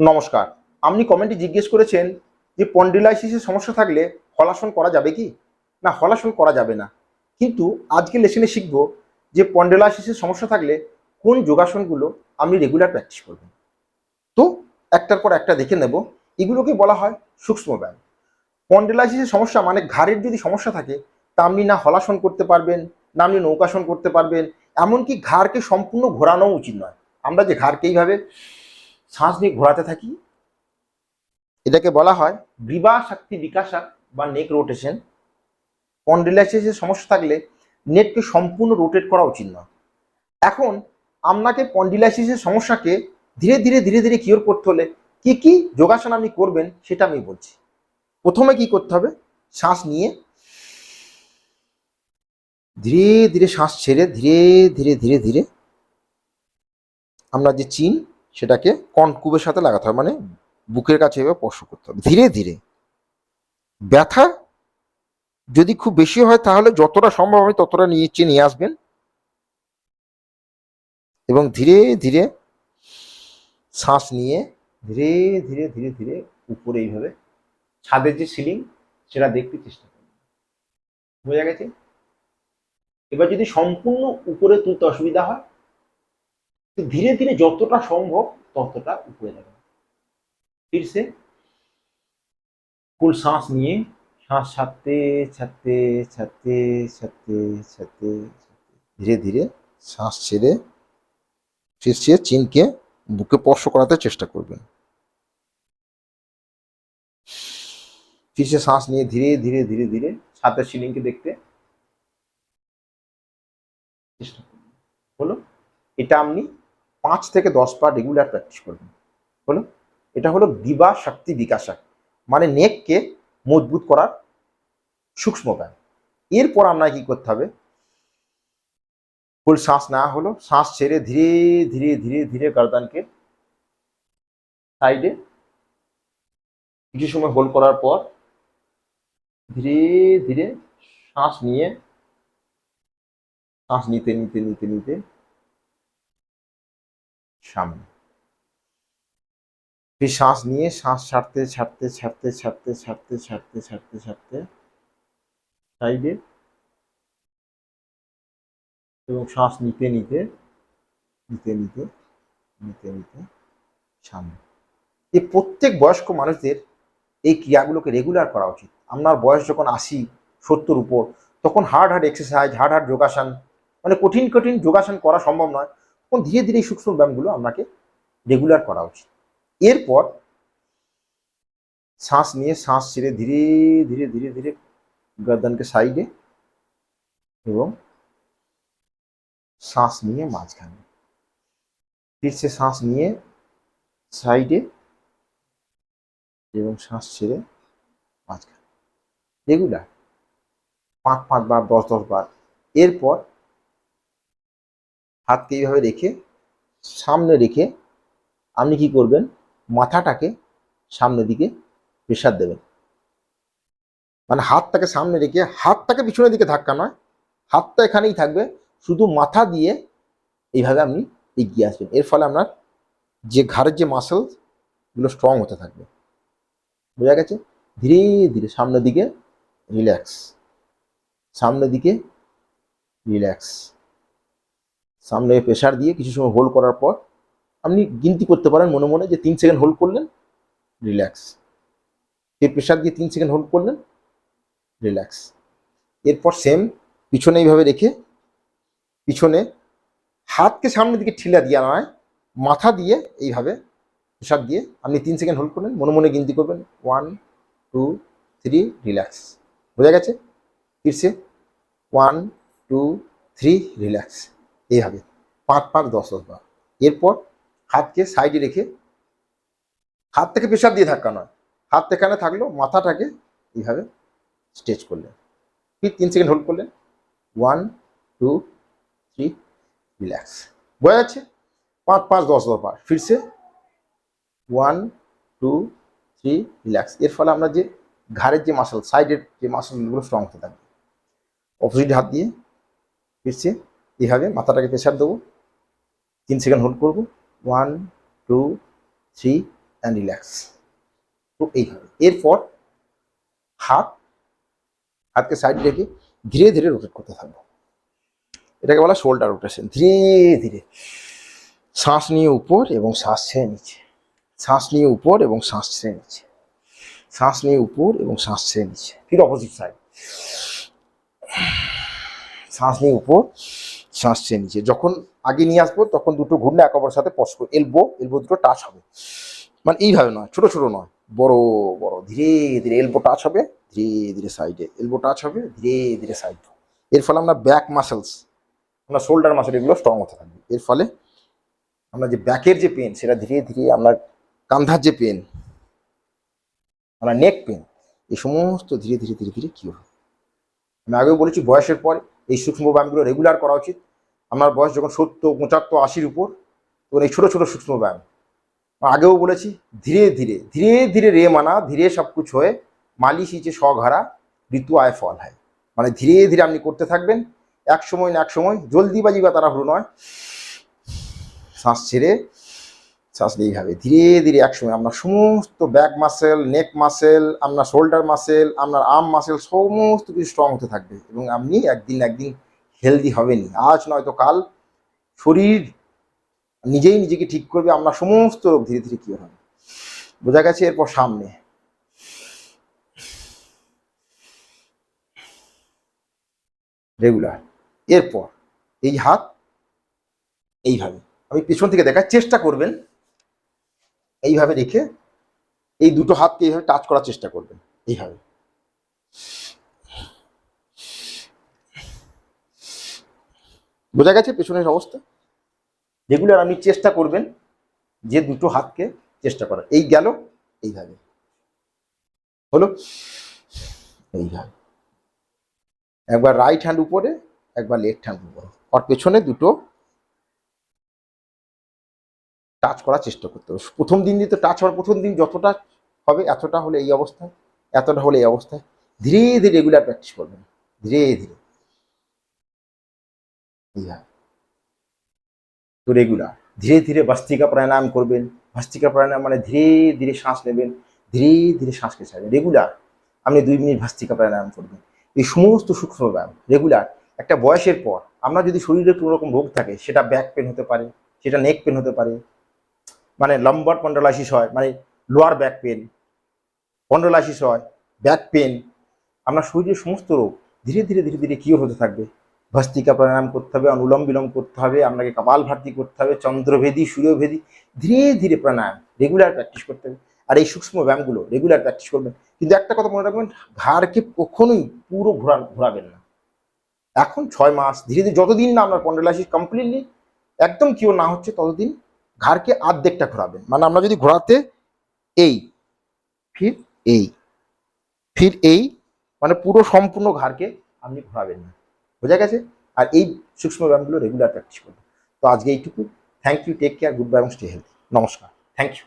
নমস্কার। আপনি কমেন্টে জিজ্ঞেস করেছেন যে স্পন্ডিলাইসিসের সমস্যা থাকলে হলাসন করা যাবে কি? না, হলাসন করা যাবে না। কিন্তু আজকে লেসনে শিখব যে স্পন্ডিলাইসিসের সমস্যা থাকলে কোন যোগাসনগুলো আপনি রেগুলার প্র্যাকটিস করবেন। তো একটার পর একটা দেখে নেব। এগুলোকে বলা হয় সূক্ষ্ম ব্যায়াম। স্পন্ডিলাইসিসের সমস্যা মানে ঘাড়ের যদি সমস্যা থাকে তা আপনি না হলাসন করতে পারবেন, না আপনি নৌকাসন করতে পারবেন। এমনকি ঘাড়কে সম্পূর্ণ ঘোরানো উচিত নয়। আমরা যে ঘাড়কে এইভাবে শ্বাস নিয়ে ঘোরাতে থাকি, এটাকে বলা হয় গ্রীবা শক্তি বিকাশা বা নেক রোটেশন। স্পন্ডিলাইসিসের সমস্যা থাকলে নেককে সম্পূর্ণ রোটেট করা উচিত নয়। এখন আপনাকে স্পন্ডিলাইসিসের সমস্যাকে ধীরে ধীরে ধীরে ধীরে কিওর করতে হলে কি কি যোগাসন আপনি করবেন সেটা আমি বলছি। প্রথমে কি করতে হবে, শ্বাস নিয়ে ধীরে ধীরে শ্বাস ছেড়ে ধীরে ধীরে ধীরে ধীরে আমরা যে চিন সেটাকে কনকুবের সাথে লাগাতে হবে, মানে বুকের কাছে এভাবে স্পর্শ করতে হবে ধীরে ধীরে। ব্যথা যদি খুব বেশি হয় তাহলে যতটা সম্ভব হয় ততটা নিচে নিয়ে আসবেন এবং ধীরে ধীরে শ্বাস নিয়ে ধীরে ধীরে ধীরে ধীরে উপরে এইভাবে ছাদের যে সিলিং সেটা দেখতে চেষ্টা করবেন। বোঝা গেছে? এবার যদি সম্পূর্ণ উপরে তুলতে অসুবিধা হয় তো ধীরে ধীরে যতটা সম্ভব ততটা উপরে যাবেন। फिर से ফুল শ্বাস নিয়ে শ্বাস ছাড়তে ছাড়তে ছাড়তে ছাড়তে ছাড়তে ধীরে ধীরে শ্বাস ছেড়ে फिर से চিনকে বুকে স্পর্শ করাতে চেষ্টা করবেন। फिर से सांस নিয়ে ধীরে ধীরে ধীরে ধীরে ছাদের সিলিংকে দেখতে চেষ্টা করবেন। হলো? এটা আপনি 5 থেকে 10 বার রেগুলার প্র্যাকটিস করবেন। হলো? এটা হলো দিবা শক্তি বিকাশা, মানে নেককে মজবুত করার সূক্ষ্ম ব্যায়াম। এরপর আপনাকে কি করতে হবে, ফুল শ্বাস নেওয়া হলো, শ্বাস ছেড়ে ধীরে ধীরে ধীরে ধীরে গর্দানকে সাইডে কিছু সময় হোল্ড করার পর ধীরে ধীরে শ্বাস নিয়ে শ্বাস নিতে নিতে নিতে নিতে সামনে, फिर শ্বাস নিয়ে শ্বাস ছাড়তে ছাড়তে ছাড়তে ছাড়তে ছাড়তে ছাড়তে ছাড়তে ছাড়তে সাইডে এবং শ্বাস নিতে নিতে নিতে নিতে নিতে নিতে সামনে। এই প্রত্যেক বয়স্ক মানুষদের এই ক্রিয়াগুলোকে রেগুলার করা উচিত। আপনার বয়স যখন 80-70 উপর, তখন hard hard exercise, hard hard যোগাসন, মানে কঠিন কঠিন যোগাসন করা সম্ভব নয়, তখন ধীরে ধীরে এই সূক্ষ্ম ব্যায়ামগুলো আপনাকে রেগুলার করা উচিত। এরপর শ্বাস নিয়ে শ্বাস ছেড়ে ধীরে ধীরে ধীরে ধীরে গর্দনকে সাইডে এবং শ্বাস নিয়ে মাঝখানে, फिर से শ্বাস নিয়ে সাইডে এবং শ্বাস ছেড়ে মাঝখানে, রেগুলার 5-5 বার 10-10 বার। এরপর হাতকে এইভাবে রেখে সামনে রেখে আপনি কি করবেন, মাথাটাকে সামনের দিকে প্রেসার দেবেন, মানে হাতটাকে সামনে রেখে হাতটাকে পিছনের দিকে ধাক্কা নয়, হাতটা এখানেই থাকবে, শুধু মাথা দিয়ে এইভাবে আপনি এগিয়ে আসবেন। এর ফলে আপনার যে ঘাড়ের যে মাসেলগুলো স্ট্রং হতে থাকবে। বোঝা গেছে? ধীরে ধীরে সামনের দিকে রিল্যাক্স, সামনের দিকে রিল্যাক্স, সামনে প্রেসার দিয়ে কিছু সময় হোল্ড করার পর আপনি গিনতি করতে পারেন মনে মনে যে 3 সেকেন্ড হোল্ড করলেন, রিল্যাক্স, এই প্রেসার দিয়ে 3 সেকেন্ড হোল্ড করলেন, রিল্যাক্স। এরপর সেম পিছনে এইভাবে রেখে পিছনে হাতকে সামনের দিকে ঠিলা দেওয়া নয়, মাথা দিয়ে এইভাবে প্রেসার দিয়ে আপনি 3 সেকেন্ড হোল্ড করলেন, মনে মনে গিনতি করবেন 1 2 3, রিল্যাক্স। বোঝা গেছে? फिर से 1 2 3, রিল্যাক্স। এইভাবে 5-5 10-10 বার। এরপর হাতকে সাইডে রেখে হাত থেকে প্রেসার দিয়ে ধাক্কা নয়, হাত এখানে থাকলো, মাথাটাকে এইভাবে স্ট্রেচ করলেন, ফির 3 সেকেন্ড হোল্ড করলেন, 1 2 3, রিল্যাক্স। বোঝা যাচ্ছে? 5-5 10-10 বার। फिर से 1 2 3, রিল্যাক্স। এর ফলে আমরা যে ঘাড়ের যে মাসল, সাইডের যে মাসলগুলো স্ট্রং হতে থাকবে। অপোজিট হাত দিয়ে फिर से এইভাবে মাথাটাকে প্রেসার দেবো, 3 সেকেন্ড হোল্ড করবো, 1 2 3, অ্যান্ড রিল্যাক্স। তো এইভাবে এরপর হাতকে সাইড রেখে ধীরে ধীরে রোটেট করতে থাকবো। এটাকে বলা শোল্ডার রোটেশন। ধীরে ধীরে শ্বাস নিয়ে উপর এবং শ্বাস ছেড়ে নিচে, শ্বাস নিয়ে উপর এবং শ্বাস ছেড়ে নিচে, শ্বাস নিয়ে উপর এবং শ্বাস ছেড়ে নিচে। ফির অপোজিট সাইড, শ্বাস নিয়ে উপর, শ্বাস ছেড়ে নিচে। যখন আগে নিয়ে আসবো তখন দুটো ঘুরলে একে অপরের সাথে স্পর্শ করে, এলবো দুটো টাচ হবে। মানে এইভাবে নয়, ছোট ছোট নয়, বড় বড়। ধীরে ধীরে এলবো টাচ হবে, ধীরে ধীরে সাইডে এলবো টাচ হবে, ধীরে ধীরে সাইড। এর ফলে আমরা ব্যাক মাসেলস, আমরা শোল্ডার মাসেল এগুলো স্ট্রং হতে থাকবে। এর ফলে আমরা যে ব্যাকের যে পেন সেটা ধীরে ধীরে, আমরা কাঁধার যে পেন, আমরা নেক পেন, এই সমস্ত ধীরে ধীরে ধীরে ধীরে কী হবে। আমি আগেও বলেছি বয়সের পর এই সূক্ষ্ম ব্যায়ামগুলো রেগুলার করা উচিত। আপনার বয়স যখন 70, 75, 80-র উপর, তখন এই ছোটো ছোটো সূক্ষ্ম ব্যায়াম, আগেও বলেছি, ধীরে ধীরে ধীরে ধীরে রে মানা ধীরে সব কুছ হয়ে, মালিশ হিচে স্বঘারা ঋতু আয় ফল হয়। মানে ধীরে ধীরে আপনি করতে থাকবেন, এক সময় না এক সময়, জলদিবাজি বা তাড়াহুড়ো নয়, শ্বাস ছেড়ে শ্বাস এইভাবে ধীরে ধীরে এক সময় আপনার সমস্ত ব্যাক মাসেল, নেক মাসেল, আপনার শোল্ডার মাসেল, আপনার আর্ম মাসেল সমস্ত কিছু স্ট্রং হতে থাকবে এবং আপনি একদিন হেলদি হবেনই। আজ নয়তো কাল শরীর নিজেই নিজেকে ঠিক করবে, আমরা সমস্ত রোগ ধীরে ধীরে কী হবে, বোঝা গেছে। এরপর সামনে রেগুলার। এরপর এই হাত এইভাবে, আমি পেছন থেকে দেখার চেষ্টা করবেন, এইভাবে রেখে এই দুটো হাতকে এইভাবে টাচ করার চেষ্টা করবেন, এইভাবে। বোঝা গেছে পেছনের অবস্থা। রেগুলার আপনি চেষ্টা করবেন যে দুটো হাতকে চেষ্টা করার। এই গেল, এইভাবে হলো, এইভাবে। একবার রাইট হ্যান্ড উপরে, একবার লেফট হ্যান্ড উপরে, আর পেছনে দুটো টাচ করার চেষ্টা করতে হবে। প্রথম দিন তো টাচ হওয়ার, প্রথম দিন যতটা হবে এতটা হলে এই অবস্থায়, এতটা হলে এই অবস্থায়। ধীরে ধীরে রেগুলার প্র্যাকটিস করবেন, ধীরে ধীরে। তো রেগুলার ধীরে ধীরে ভস্ত্রিকা প্রাণায়াম করবেন। ভস্ত্রিকা প্রাণায়াম মানে ধীরে ধীরে শ্বাস নেবেন, ধীরে ধীরে শ্বাসকে ছাড়বেন। রেগুলার আপনি 2 মিনিট ভস্ত্রিকা প্রাণায়াম করবেন। এই সমস্ত সূক্ষ্ম ব্যায়াম রেগুলার। একটা বয়সের পর আপনার যদি শরীরে কোনো রকম রোগ থাকে, সেটা ব্যাক পেন হতে পারে, সেটা নেক পেন হতে পারে, মানে লাম্বার স্পন্ডালাইসিস হয়, মানে লোয়ার ব্যাক পেন, স্পন্ডালাইসিস হয়, ব্যাক পেন, আপনার শরীরের সমস্ত রোগ ধীরে ধীরে ধীরে ধীরে কিওর হতে থাকবে। ভস্ত্রিকা প্রাণায়াম করতে হবে, অনুলোম বিলোম করতে হবে, আপনাকে কপালভাতি করতে হবে, চন্দ্রভেদী, সূর্যভেদী, ধীরে ধীরে প্রাণায়াম রেগুলার প্র্যাকটিস করতে হবে। আর এই সূক্ষ্ম ব্যায়ামগুলো রেগুলার প্র্যাকটিস করবেন। কিন্তু একটা কথা মনে রাখবেন, ঘাড়কে কখনোই পুরো ঘোরাবেন না। এখন 6 মাস ধীরে ধীরে, যতদিন না আপনার স্পন্ডালাইসিস কমপ্লিটলি একদম কিওর না হচ্ছে, ততদিন ঘাড়কে আর্ধেকটা ঘোরাবেন। মানে আমরা যদি ঘোরাতে এই, ফির এই, ফির এই, মানে পুরো সম্পূর্ণ ঘাড়কে আপনি ঘোরাবেন না। বোঝা গেছে। আর এই সূক্ষ্ম ব্যায়ামগুলো রেগুলার প্র্যাকটিস করবেন। তো আজকে এইটুকু। Thank you, take care, good bye এবং স্টে হেলদি। নমস্কার, থ্যাংক ইউ।